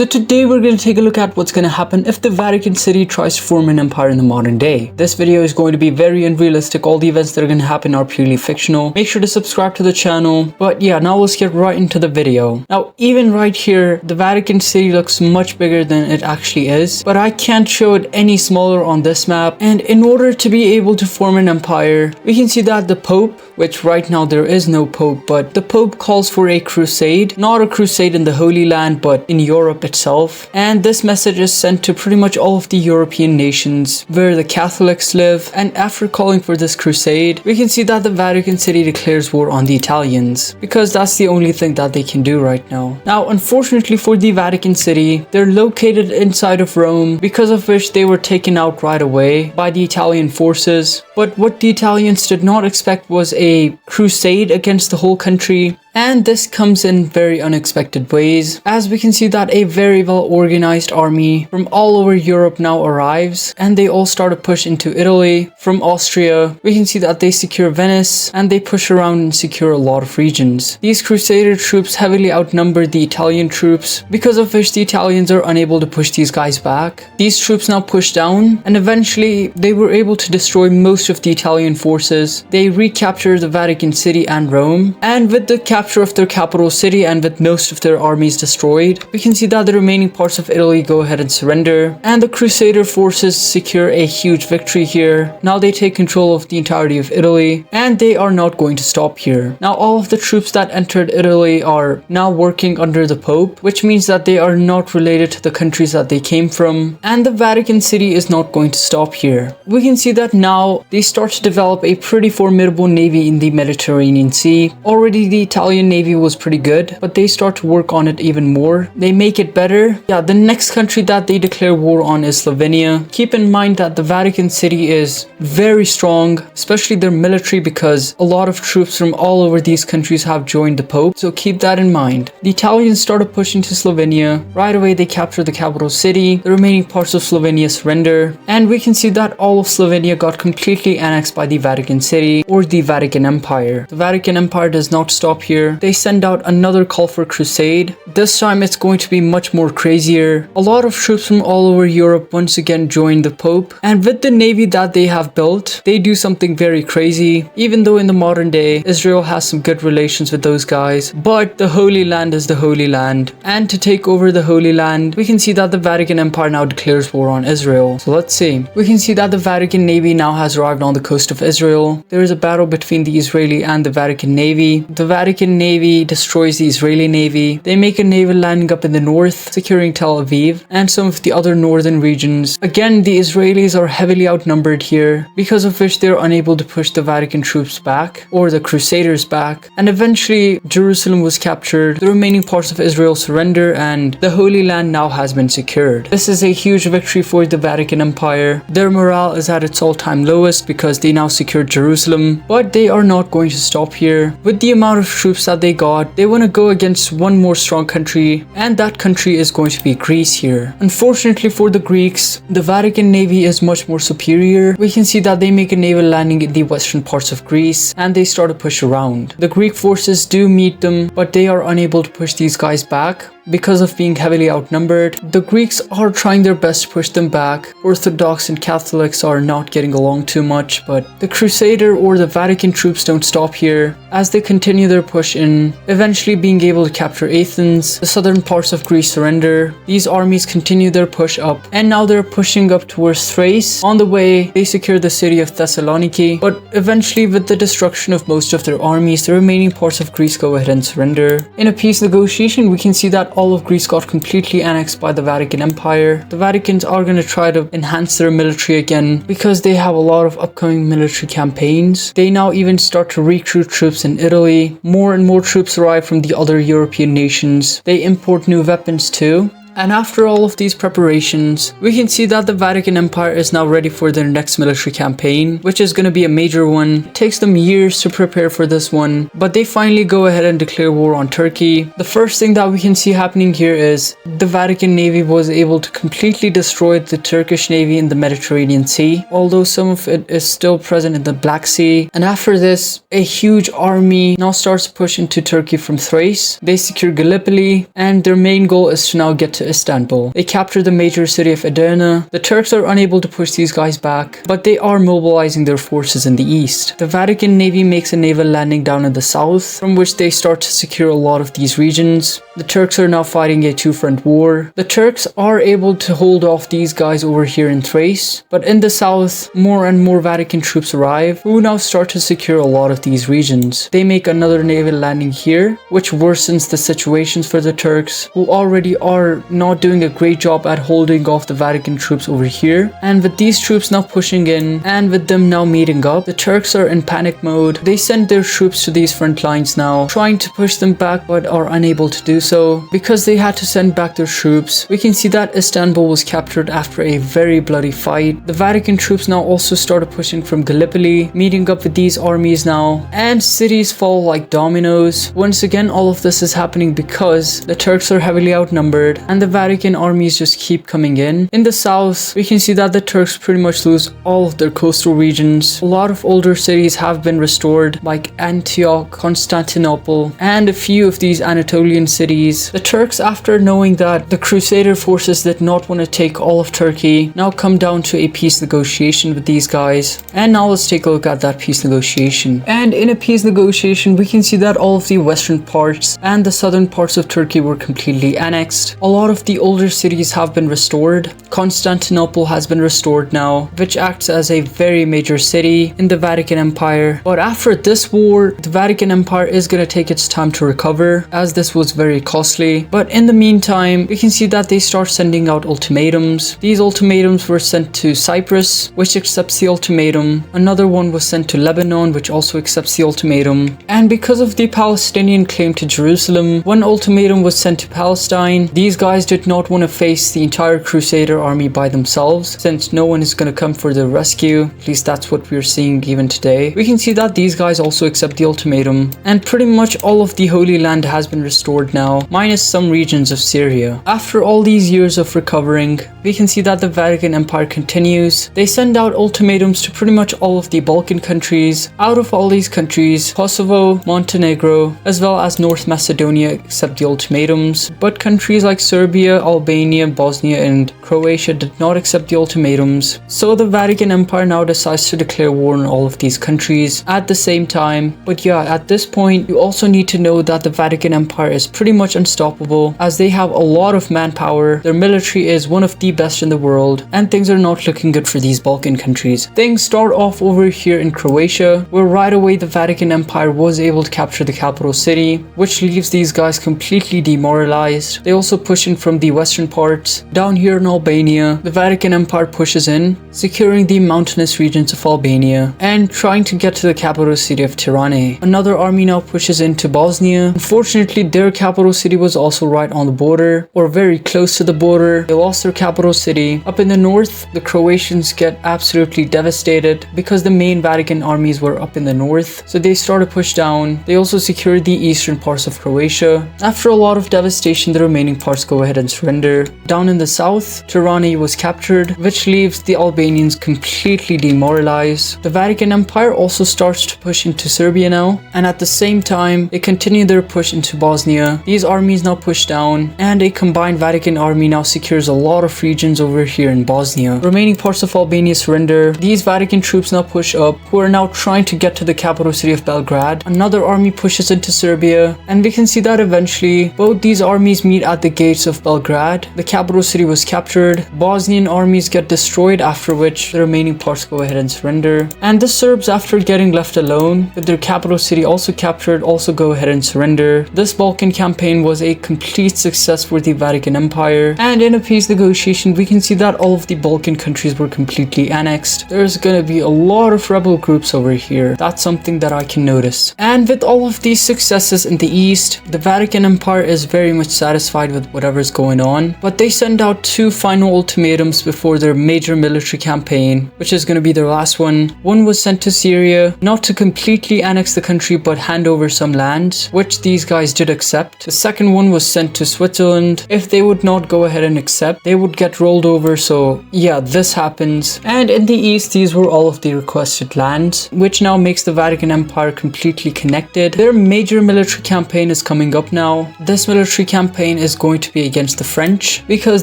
So today we're going to take a look at what's going to happen if the Vatican City tries to form an empire in the modern day. This video is going to be very unrealistic. All the events that are going to happen are purely fictional. Make sure to subscribe to the channel. But yeah, now let's get right into the video. Now, even right here, the Vatican City looks much bigger than it actually is. But I can't show it any smaller on this map. And in order to be able to form an empire, we can see that the Pope, which right now there is no Pope, but the Pope calls for a crusade. Not a crusade in the Holy Land, but in Europe itself. And this message is sent to pretty much all of the European nations where the Catholics live. And after calling for this crusade, we can see that the Vatican City declares war on the Italians, because that's the only thing that they can do right now. Now, unfortunately for the Vatican City, they're located inside of Rome, because of which they were taken out right away by the Italian forces. But what the Italians did not expect was a crusade against the whole country. And this comes in very unexpected ways, as we can see that a very well organized army from all over Europe now arrives, and they all start to push into Italy. From Austria, we can see that they secure Venice, and they push around and secure a lot of regions. These Crusader troops heavily outnumber the Italian troops, because of which the Italians are unable to push these guys back. These troops now push down, and eventually they were able to destroy most of the Italian forces. They recapture the Vatican City and Rome, and with the capture of their capital city and with most of their armies destroyed, we can see that the remaining parts of Italy go ahead and surrender, and the Crusader forces secure a huge victory here. Now they take control of the entirety of Italy, and they are not going to stop here. Now all of the troops that entered Italy are now working under the Pope, which means that they are not related to the countries that they came from, and the Vatican City is not going to stop here. We can see that now they start to develop a pretty formidable navy in the Mediterranean Sea. Already the Italian navy was pretty good, but they start to work on it even more. They make it better. Yeah, the next country that they declare war on is Slovenia. Keep in mind that the Vatican City is very strong, especially their military, because a lot of troops from all over these countries have joined the Pope, so keep that in mind. The Italians started pushing to Slovenia. Right away they capture the capital city. The remaining parts of Slovenia surrender, and we can see that all of Slovenia got completely annexed by the Vatican City, or the Vatican Empire. The Vatican Empire does not stop here. They send out another call for crusade. This time it's going to be much more crazier. A lot of troops from all over Europe once again join the Pope, and with the navy that they have built, they do something very crazy. Even though in the modern day Israel has some good relations with those guys, but the Holy Land is the Holy Land, and to take over the Holy Land, we can see that the Vatican Empire now declares war on Israel. So let's see. We can see that the Vatican Navy now has arrived on the coast of Israel. There is a battle between the Israeli and the Vatican Navy. The Vatican Navy destroys the Israeli Navy. They make a naval landing up in the north, securing Tel Aviv and some of the other northern regions. Again, the Israelis are heavily outnumbered here, because of which they're unable to push the Vatican troops back, or the Crusaders back, and eventually Jerusalem was captured. The remaining parts of Israel surrender, and the Holy Land now has been secured. This is a huge victory for the Vatican Empire. Their morale is at its all-time lowest because they now secured Jerusalem, but they are not going to stop here. With the amount of troops that they got, they want to go against one more strong country, and that country is going to be Greece here. Unfortunately for the Greeks, the Vatican Navy is much more superior. We can see that they make a naval landing in the western parts of Greece, and they start to push around. The Greek forces do meet them, but they are unable to push these guys back because of being heavily outnumbered. The Greeks are trying their best to push them back. Orthodox and Catholics are not getting along too much, but the Crusader or the Vatican troops don't stop here, as they continue their push in, eventually being able to capture Athens. The southern parts of Greece surrender. These armies continue their push up, and now they're pushing up towards Thrace. On the way, they secure the city of Thessaloniki, but eventually with the destruction of most of their armies, the remaining parts of Greece go ahead and surrender. In a peace negotiation, we can see that all of Greece got completely annexed by the Vatican Empire. The Vaticans are going to try to enhance their military again, because they have a lot of upcoming military campaigns. They now even start to recruit troops in Italy. More and more troops arrive from the other European nations. They import new weapons too. And after all of these preparations, we can see that the Vatican Empire is now ready for their next military campaign, which is going to be a major one. It takes them years to prepare for this one, but they finally go ahead and declare war on Turkey. The first thing that we can see happening here is the Vatican Navy was able to completely destroy the Turkish Navy in the Mediterranean Sea, although some of it is still present in the Black Sea. And after this, a huge army now starts to push into Turkey from Thrace. They secure Gallipoli, and their main goal is to now get to into Istanbul. They capture the major city of Edirne. The Turks are unable to push these guys back, but they are mobilizing their forces in the east. The Vatican Navy makes a naval landing down in the south, from which they start to secure a lot of these regions. The Turks are now fighting a two-front war. The Turks are able to hold off these guys over here in Thrace, but in the south, more and more Vatican troops arrive, who now start to secure a lot of these regions. They make another naval landing here, which worsens the situations for the Turks, who already are not doing a great job at holding off the Vatican troops over here. And with these troops now pushing in, and with them now meeting up, the Turks are in panic mode. They send their troops to these front lines now, trying to push them back, but are unable to do so because they had to send back their troops. We can see that Istanbul was captured after a very bloody fight. The Vatican troops now also started pushing from Gallipoli, meeting up with these armies now, and cities fall like dominoes. Once again, all of this is happening because the Turks are heavily outnumbered and the Vatican armies just keep coming in. In the south, we can see that the Turks pretty much lose all of their coastal regions. A lot of older cities have been restored, like Antioch, Constantinople, and a few of these Anatolian cities. The Turks, after knowing that the Crusader forces did not want to take all of Turkey, now come down to a peace negotiation with these guys. And now let's take a look at that peace negotiation. And in a peace negotiation, we can see that all of the western parts and the southern parts of Turkey were completely annexed. A lot of the older cities have been restored. Constantinople has been restored now, which acts as a very major city in the Vatican Empire. But after this war, the Vatican Empire is going to take its time to recover, as this was very costly. But in the meantime, we can see that they start sending out ultimatums. These ultimatums were sent to Cyprus, which accepts the ultimatum. Another one was sent to Lebanon, which also accepts the ultimatum. And because of the Palestinian claim to Jerusalem, one ultimatum was sent to Palestine. These guys did not want to face the entire Crusader army by themselves, since no one is going to come for their rescue. At least that's what we're seeing even today. We can see that these guys also accept the ultimatum, and pretty much all of the Holy Land has been restored now, minus some regions of Syria. After all these years of recovering, we can see that the Vatican Empire continues. They send out ultimatums to pretty much all of the Balkan countries. Out of all these countries, Kosovo, Montenegro, as well as North Macedonia accept the ultimatums, but countries like Serbia, Albania, Bosnia, and Croatia did not accept the ultimatums. So the Vatican Empire now decides to declare war on all of these countries at the same time. But yeah, at this point, you also need to know that the Vatican Empire is pretty much unstoppable, as they have a lot of manpower. Their military is one of the best in the world, and things are not looking good for these Balkan countries. Things start off over here in Croatia, where right away the Vatican Empire was able to capture the capital city, which leaves these guys completely demoralized. They also push in from the western parts. Down here in Albania, the Vatican Empire pushes in, securing the mountainous regions of Albania and trying to get to the capital city of Tirana. Another army now pushes into Bosnia. Unfortunately, their capital city was also right on the border, or very close to the border. They lost their capital city. Up in the north, the Croatians get absolutely devastated because the main Vatican armies were up in the north, so they start to push down. They also secured the eastern parts of Croatia. After a lot of devastation, the remaining parts go ahead and surrender. Down in the south, Tirana was captured, which leaves the Albanians completely demoralized. The Vatican Empire also starts to push into Serbia now, and at the same time, they continue their push into Bosnia. These armies now push down, and a combined Vatican army now secures a lot of regions over here in Bosnia. Remaining parts of Albania surrender. These Vatican troops now push up, who are now trying to get to the capital city of Belgrade. Another army pushes into Serbia, and we can see that eventually both these armies meet at the gates of Belgrade. The capital city was captured. Bosnian armies get destroyed, after which the remaining parts go ahead and surrender. And the Serbs, after getting left alone with their capital city also captured, also go ahead and surrender. This Balkan campaign was a complete success for the Vatican Empire, and in a peace negotiation we can see that all of the Balkan countries were completely annexed. There's gonna be a lot of rebel groups over here. That's something that I can notice. And with all of these successes in the east, the Vatican Empire is very much satisfied with whatever's going on, but they send out two final ultimatums before their major military campaign, which is going to be their last one. One was sent to Syria, not to completely annex the country but hand over some lands, which these guys did accept. The second one was sent to Switzerland. If they would not go ahead and accept, they would get rolled over. So yeah, this happens. And in the east, these were all of the requested lands, which now makes the Vatican Empire completely connected. Their major military campaign is coming up now. This military campaign is going to be a against the French because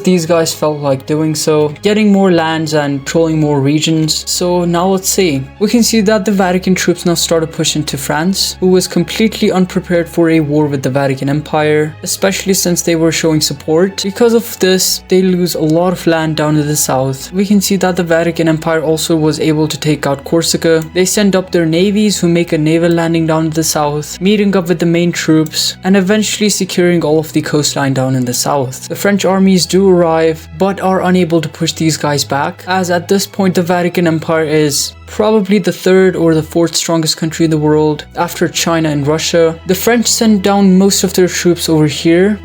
these guys felt like doing so, getting more lands and controlling more regions. So now let's see. We can see that the Vatican troops now started pushing to France, who was completely unprepared for a war with the Vatican Empire, especially since they were showing support. Because of this, they lose a lot of land down to the south. We can see that the Vatican Empire also was able to take out Corsica. They send up their navies who make a naval landing down to the south, meeting up with the main troops and eventually securing all of the coastline down in the south. The French armies do arrive but are unable to push these guys back, as at this point the Vatican Empire is probably the third or the fourth strongest country in the world after China and Russia. The French sent down most of their troops over here.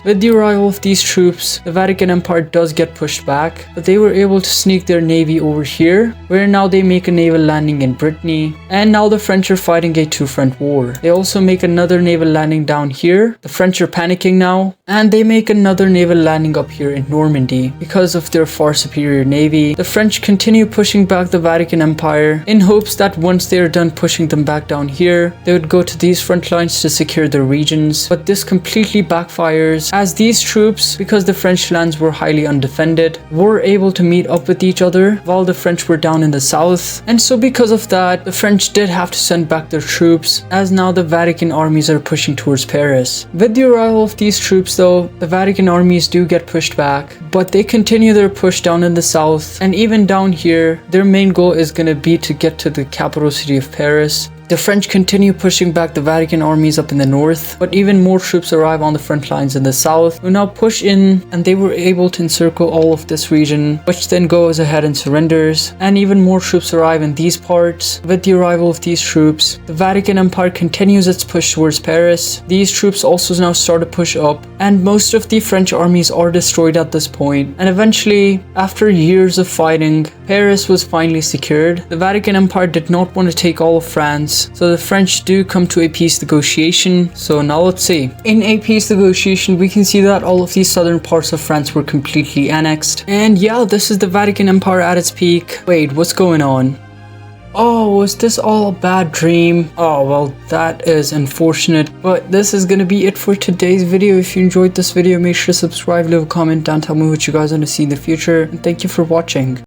With the arrival of these troops, the Vatican Empire does get pushed back, but they were able to sneak their navy over here, where now they make a naval landing in Brittany, and now the French are fighting a two-front war. They also make another naval landing down here. The French are panicking now, and they make another naval landing up here in Normandy. Because of their far superior navy, the French continue pushing back the Vatican Empire in hopes that once they are done pushing them back down here, they would go to these front lines to secure their regions. But this completely backfires, as these troops, because the French lands were highly undefended, were able to meet up with each other while the French were down in the south. And so because of that, the French did have to send back their troops, as now the Vatican armies are pushing towards Paris. With the arrival of these troops though, the Vatican armies do get pushed back, but they continue their push down in the south, and even down here, their main goal is gonna be to get to the capital city of Paris. The French continue pushing back the Vatican armies up in the north, but even more troops arrive on the front lines in the south, who now push in, and they were able to encircle all of this region, which then goes ahead and surrenders, and even more troops arrive in these parts. With the arrival of these troops, the Vatican Empire continues its push towards Paris. These troops also now start to push up, and most of the French armies are destroyed at this point, and eventually, after years of fighting, Paris was finally secured. The Vatican Empire did not want to take all of France, so the French do come to a peace negotiation. So now let's see. In a peace negotiation, we can see that all of these southern parts of France were completely annexed. And yeah, this is the Vatican Empire at its peak. Wait, what's going on? Oh, was this all a bad dream? Oh, well, that is unfortunate. But this is gonna be it for today's video. If you enjoyed this video, make sure to subscribe, leave a comment down, tell me what you guys want to see in the future. And thank you for watching.